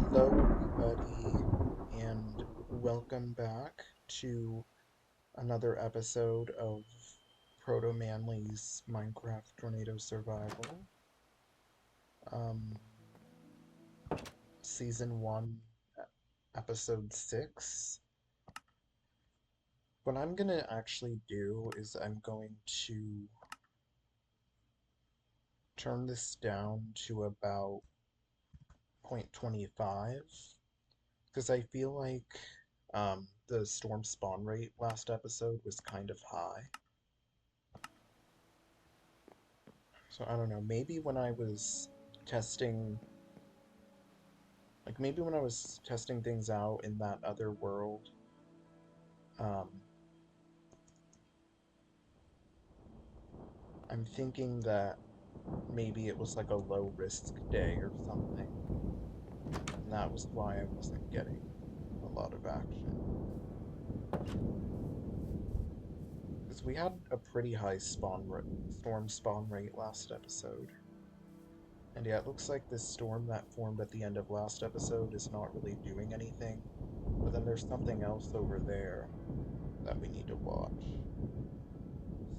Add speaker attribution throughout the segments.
Speaker 1: Hello, everybody, and welcome back to another episode of Proto Manly's Minecraft Tornado Survival. Um, Season 1, Episode 6. What I'm gonna actually do is I'm going to turn this down to about 0.25 because I feel like the storm spawn rate last episode was kind of high. So I don't know, maybe when I was testing, maybe when I was testing things out in that other world, um, I'm thinking that maybe it was like a low risk day or something, and that was why I wasn't getting a lot of action. Because we had a pretty high storm spawn rate last episode. And yeah, it looks like this storm that formed at the end of last episode is not really doing anything. But then there's something else over there that we need to watch.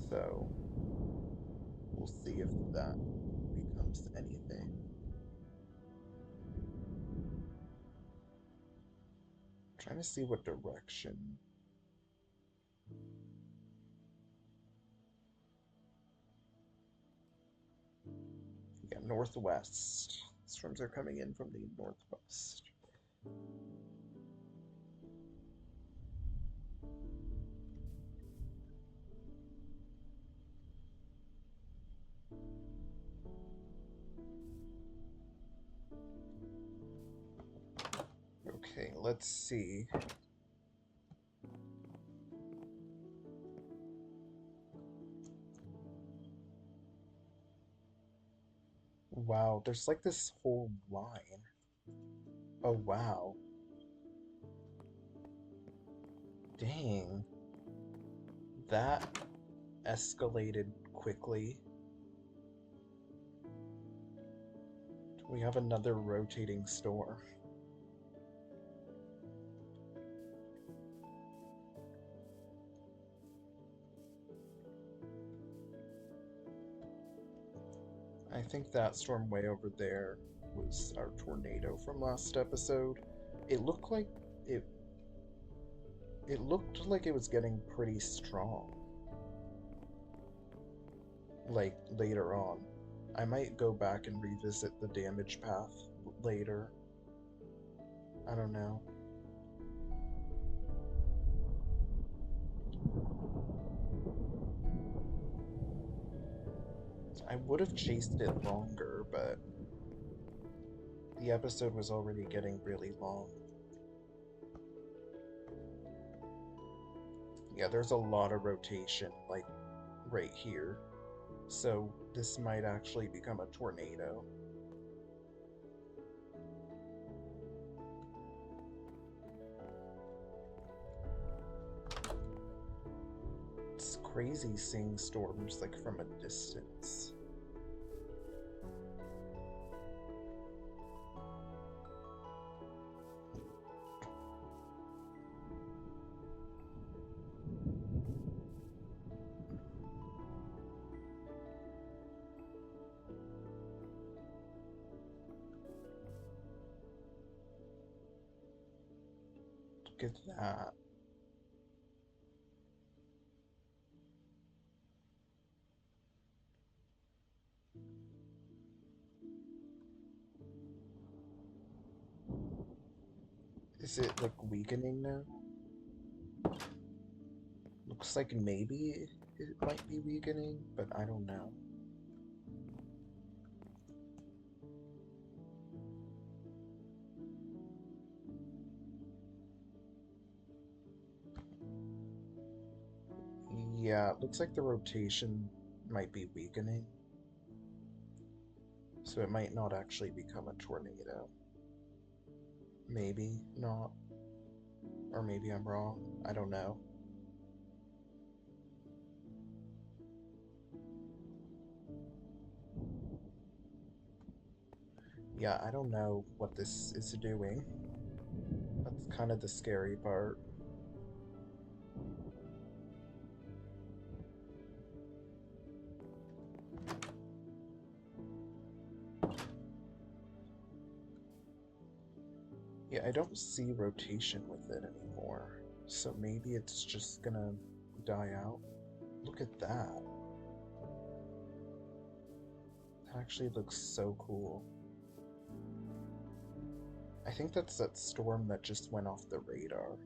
Speaker 1: So we'll see if that becomes anything. I'm trying to see what direction. Yeah, northwest. Storms are coming in from the northwest. Okay, let's see. Wow, there's like this whole line. Oh, wow. Dang. That escalated quickly. We have another rotating storm. I think that storm way over there was our tornado from last episode. It looked like it it looked like it was getting pretty strong. Like later on. I might go back and revisit the damage path later. I don't know. I would have chased it longer, but the episode was already getting really long. Yeah, there's a lot of rotation, like right here. So this might actually become a tornado. It's crazy seeing storms like from a distance. Look at that. Is it like weakening now? Looks like maybe it might be weakening, but I don't know. Yeah, it looks like the rotation might be weakening. So it might not actually become a tornado. Maybe not. Or maybe I'm wrong. I don't know. Yeah, I don't know what this is doing. That's kind of the scary part. Yeah, I don't see rotation with it anymore. So maybe it's just gonna die out. Look at that. That actually looks so cool. I think that's that storm that just went off the radar.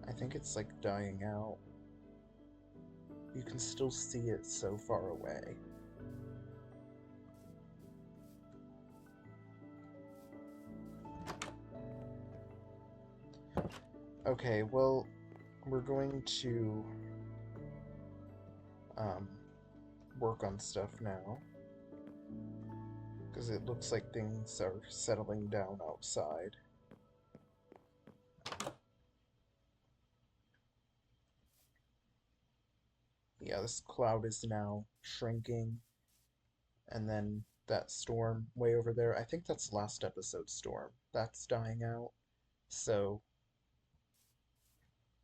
Speaker 1: I think it's like dying out. You can still see it so far away. Okay, well, we're going to um, work on stuff now, because it looks like things are settling down outside. Yeah, this cloud is now shrinking, and then that storm way over there, I think that's last episode's storm. That's dying out, so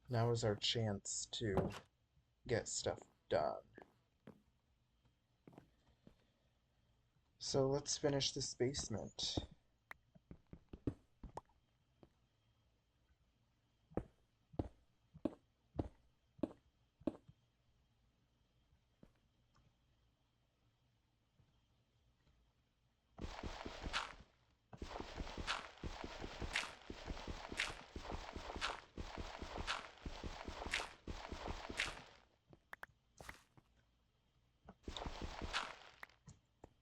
Speaker 1: now is our chance to get stuff done. So let's finish this basement.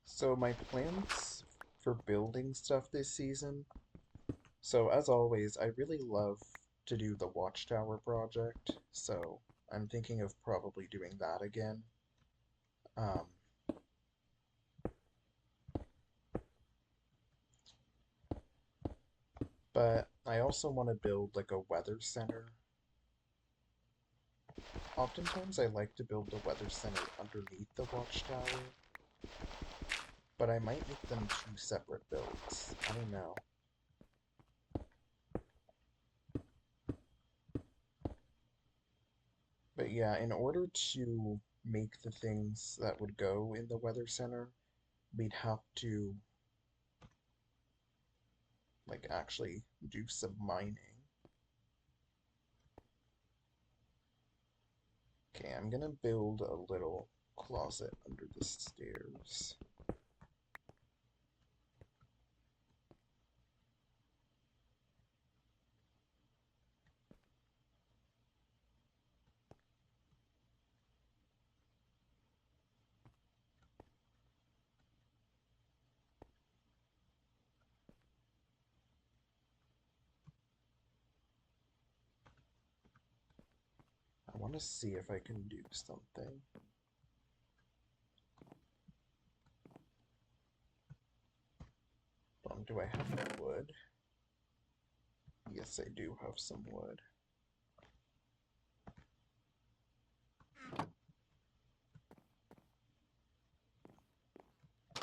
Speaker 1: So my plans for building stuff this season. So as always, I really love to do the Watchtower project, so I'm thinking of probably doing that again. Um, but I also want to build like a weather center. Oftentimes I like to build the weather center underneath the Watchtower, but I might make them two separate builds. I don't know. But yeah, in order to make the things that would go in the weather center, we'd have to like actually do some mining. Okay, I'm gonna build a little closet under the stairs. I want to see if I can do something. Do I have wood? Yes, I do have some wood.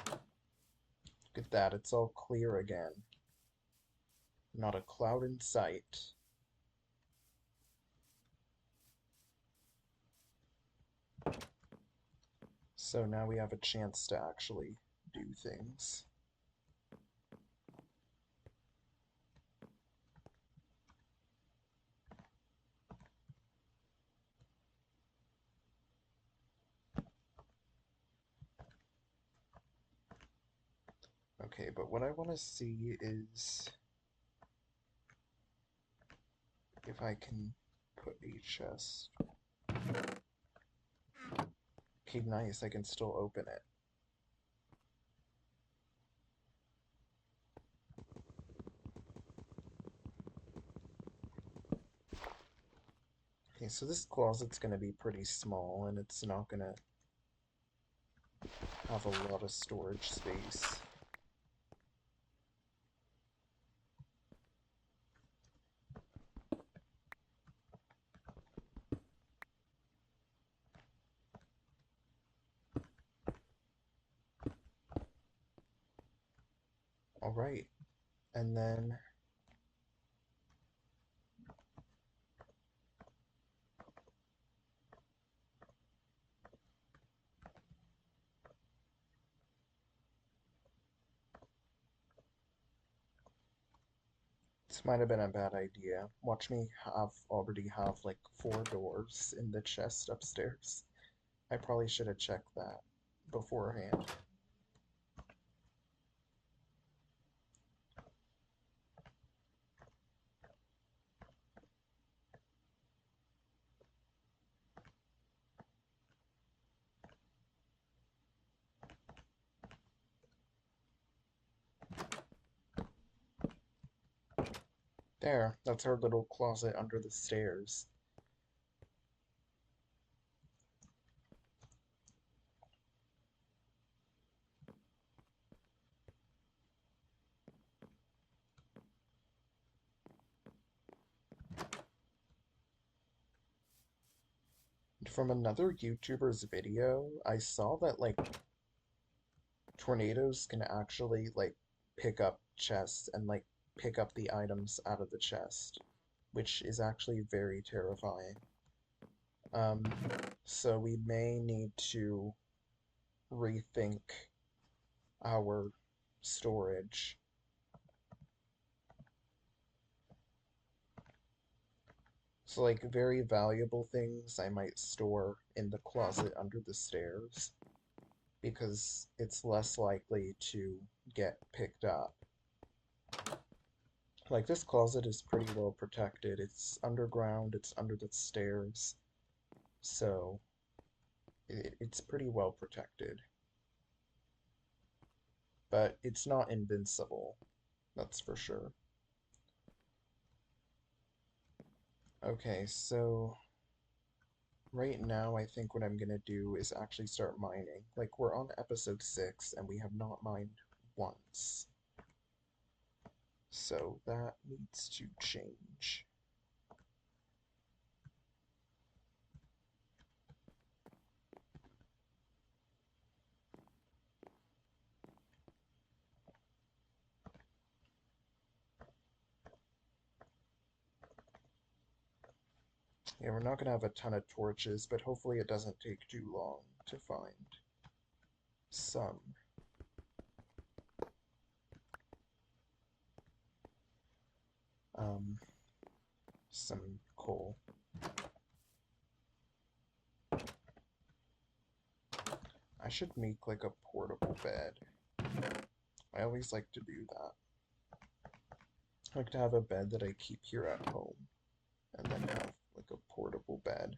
Speaker 1: Look at that, it's all clear again. Not a cloud in sight. So now we have a chance to actually do things. Okay, but what I want to see is if I can put a chest. Okay, nice, I can still open it. Okay, so this closet's gonna be pretty small and it's not gonna have a lot of storage space. Alright, and then this might have been a bad idea. Watch me already have like 4 doors in the chest upstairs. I probably should have checked that beforehand. There, that's our little closet under the stairs. From another YouTuber's video, I saw that like tornadoes can actually like pick up chests and like pick up the items out of the chest, which is actually very terrifying. Um, so we may need to rethink our storage. So like very valuable things I might store in the closet under the stairs because it's less likely to get picked up. Like this closet is pretty well protected. It's underground, it's under the stairs, so it's pretty well protected. But it's not invincible, that's for sure. Okay, so right now I think what I'm gonna do is actually start mining. Like we're on episode 6 and we have not mined once. So that needs to change. Yeah, we're not gonna have a ton of torches, but hopefully it doesn't take too long to find some. Um, some coal. I should make like a portable bed. I always like to do that. I like to have a bed that I keep here at home, and then have like a portable bed.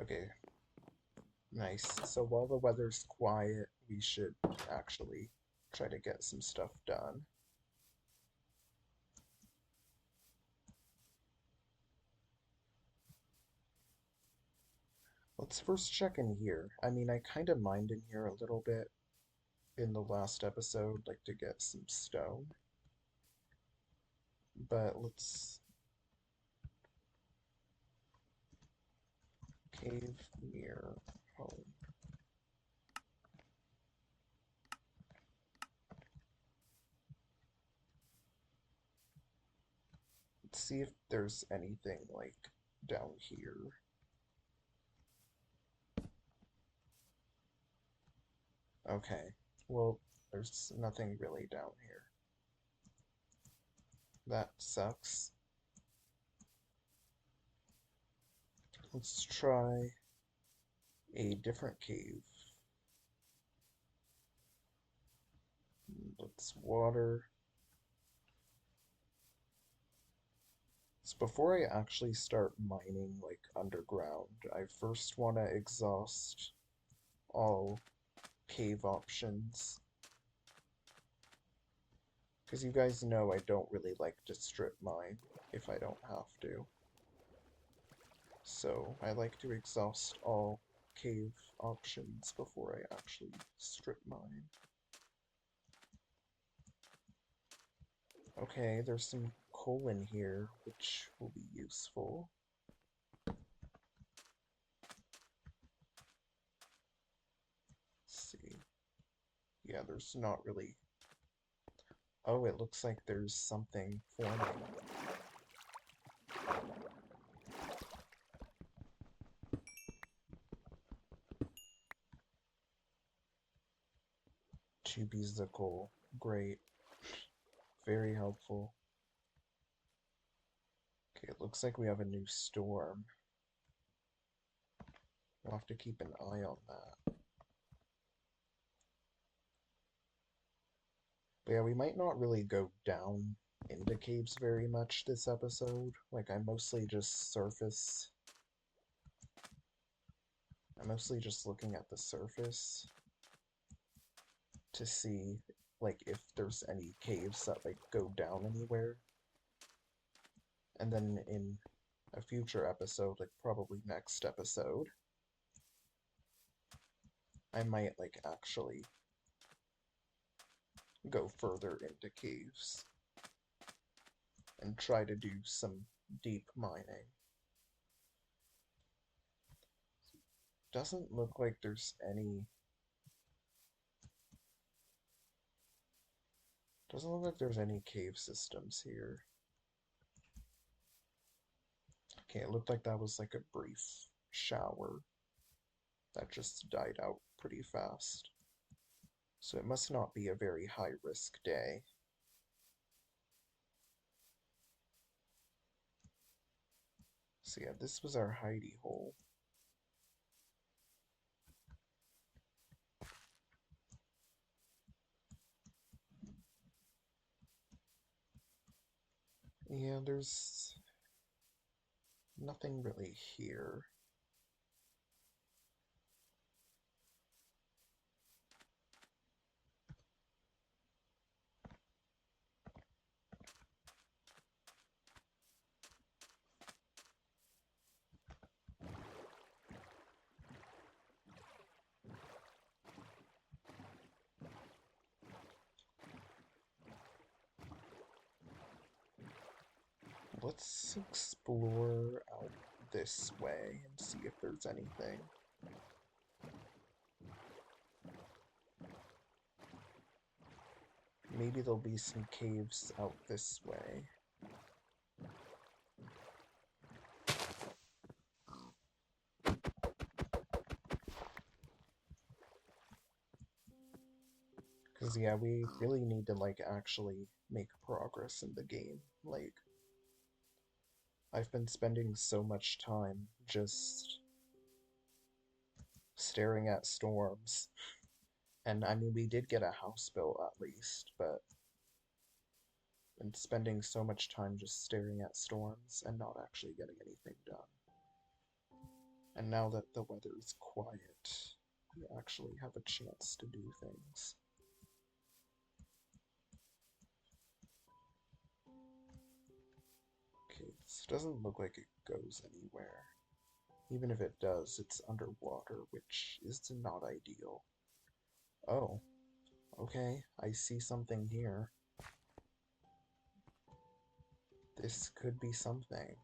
Speaker 1: Okay, nice. So while the weather's quiet, we should actually try to get some stuff done. Let's first check in here. I mean, I kind of mined in here a little bit in the last episode, like to get some stone. But let's cave near home. Let's see if there's anything like down here. Okay, well, there's nothing really down here. That sucks. Let's try a different cave. Let's water. So before I actually start mining like underground, I first want to exhaust all cave options. Because you guys know I don't really like to strip mine if I don't have to. So I like to exhaust all cave options before I actually strip mine. Okay, there's some coal in here, which will be useful. Let's see. Yeah, there's not really... Oh, it looks like there's something forming. Two pieces of coal. Great. Very helpful. Okay, it looks like we have a new storm. We'll have to keep an eye on that. But yeah, we might not really go down into caves very much this episode. Like, I'm mostly just looking at the surface to see, like, if there's any caves that, like, go down anywhere. And then in a future episode, like, probably next episode, I might, like, actually go further into caves and try to do some deep mining. Doesn't look like there's any... Doesn't look like there's any cave systems here. Okay, it looked like that was like a brief shower that just died out pretty fast. So it must not be a very high-risk day. So yeah, this was our hidey hole. Yeah, there's nothing really here. Let's explore out this way and see if there's anything. Maybe there'll be some caves out this way. Because, yeah, we really need to, like, actually make progress in the game. Like, I've been spending so much time just staring at storms. And, I mean, we did get a house built at least, but been spending so much time just staring at storms and not actually getting anything done. And now that the weather is quiet, we actually have a chance to do things. Okay, this doesn't look like it goes anywhere. Even if it does, it's underwater, which is not ideal. Oh, okay, I see something here. This could be something.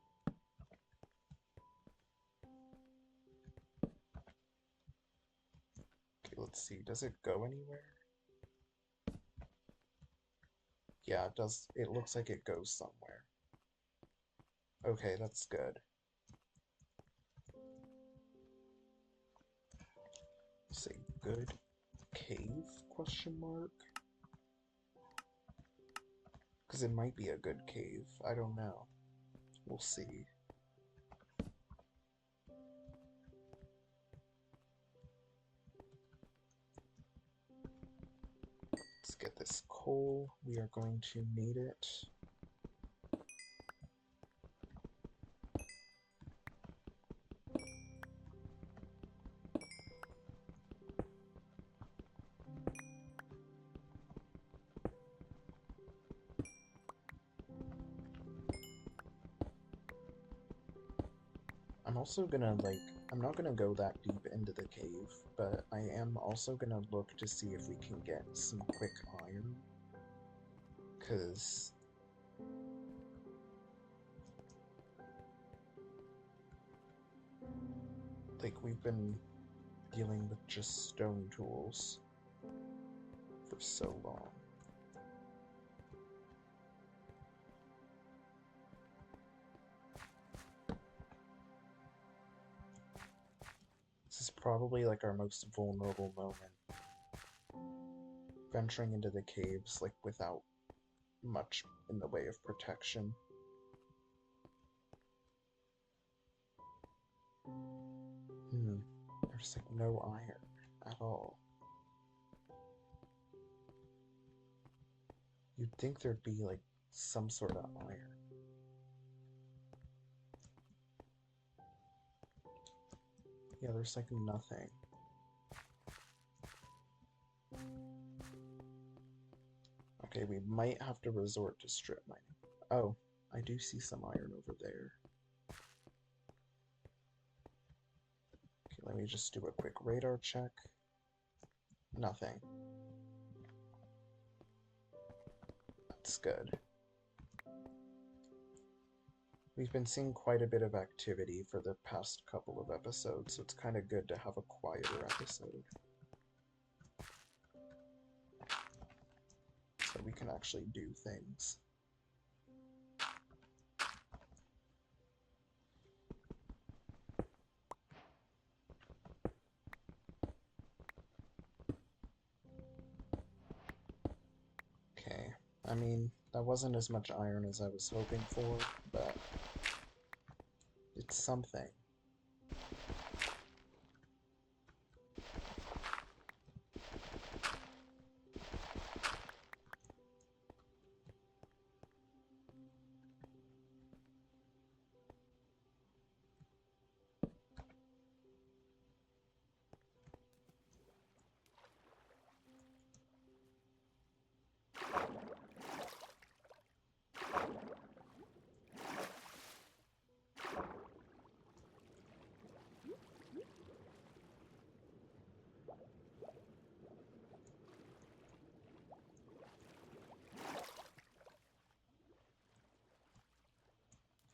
Speaker 1: Okay, let's see, does it go anywhere? Yeah, it does. It looks like it goes somewhere. Okay, that's good. Say good cave, question mark? Because it might be a good cave. I don't know. We'll see. Let's get this coal. We are going to need it. I'm also gonna, like, I'm not gonna go that deep into the cave, but I am also gonna look to see if we can get some quick iron. Because, like, we've been dealing with just stone tools for so long. This is probably like our most vulnerable moment. Venturing into the caves, like, without much in the way of protection. There's like no iron at all. You'd think there'd be like some sort of iron. Yeah, there's like nothing. Okay, we might have to resort to strip mining. Oh, I do see some iron over there. Okay, let me just do a quick radar check. Nothing. That's good. We've been seeing quite a bit of activity for the past couple of episodes, so it's kind of good to have a quieter episode. So we can actually do things. Okay, I mean, that wasn't as much iron as I was hoping for, but it's something.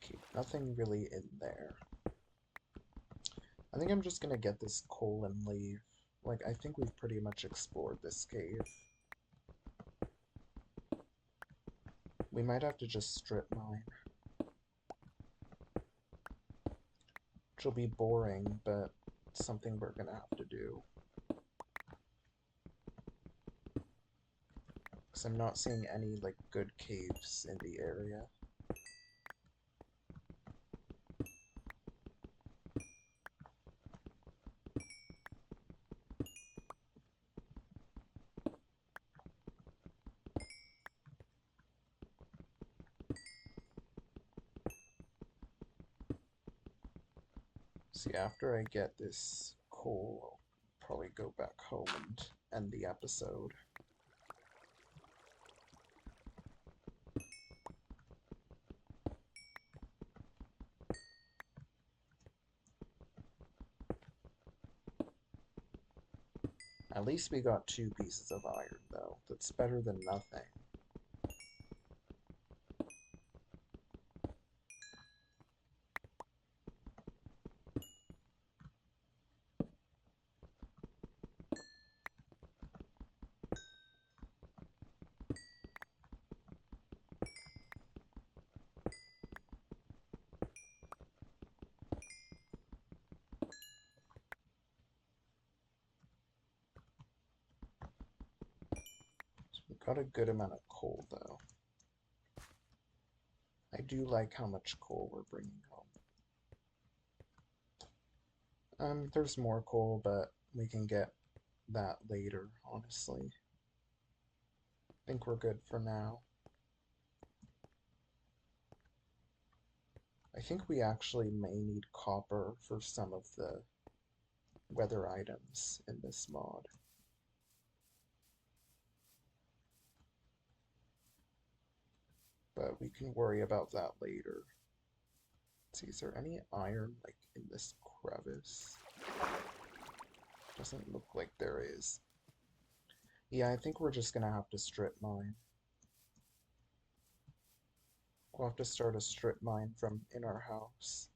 Speaker 1: Okay, nothing really in there. I think I'm just gonna get this coal and leave. Like, I think we've pretty much explored this cave. We might have to just strip mine. Which will be boring, but something we're gonna have to do. Because I'm not seeing any, like, good caves in the area. See, after I get this coal, I'll probably go back home and end the episode. At least we got 2 pieces of iron, though. That's better than nothing. So we got a good amount of coal, though. I do like how much coal we're bringing home. There's more coal, but we can get that later, honestly. I think we're good for now. I think we actually may need copper for some of the weather items in this mod. But we can worry about that later. Let's see, is there any iron, like, in this crevice? Doesn't look like there is. Yeah, I think we're just gonna have to strip mine. We'll have to start a strip mine from in our house.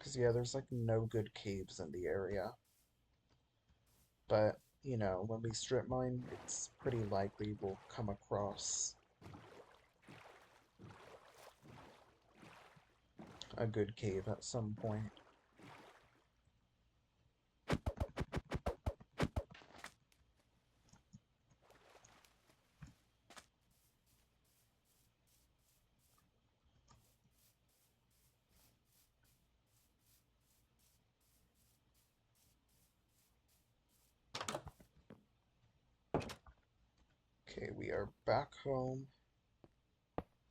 Speaker 1: Because, yeah, there's like no good caves in the area. But, you know, when we strip mine, it's pretty likely we'll come across a good cave at some point. Okay, we are back home.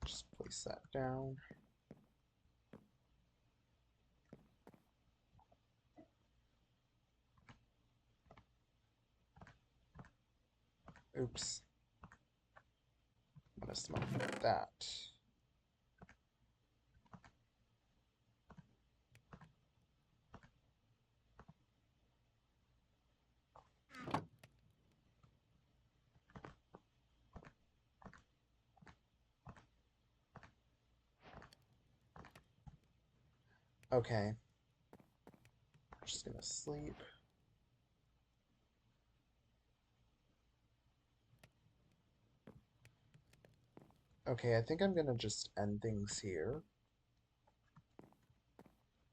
Speaker 1: Just place that down. Oops. I'm gonna smoke that. Okay. Just gonna sleep. Okay, I think I'm gonna just end things here.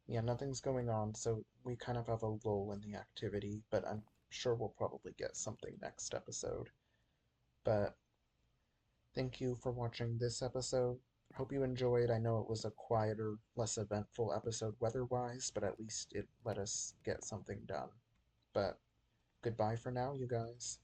Speaker 1: Yeah, nothing's going on, so we kind of have a lull in the activity, but I'm sure we'll probably get something next episode. But thank you for watching this episode. Hope you enjoyed. I know it was a quieter, less eventful episode weather-wise, but at least it let us get something done. But goodbye for now, you guys.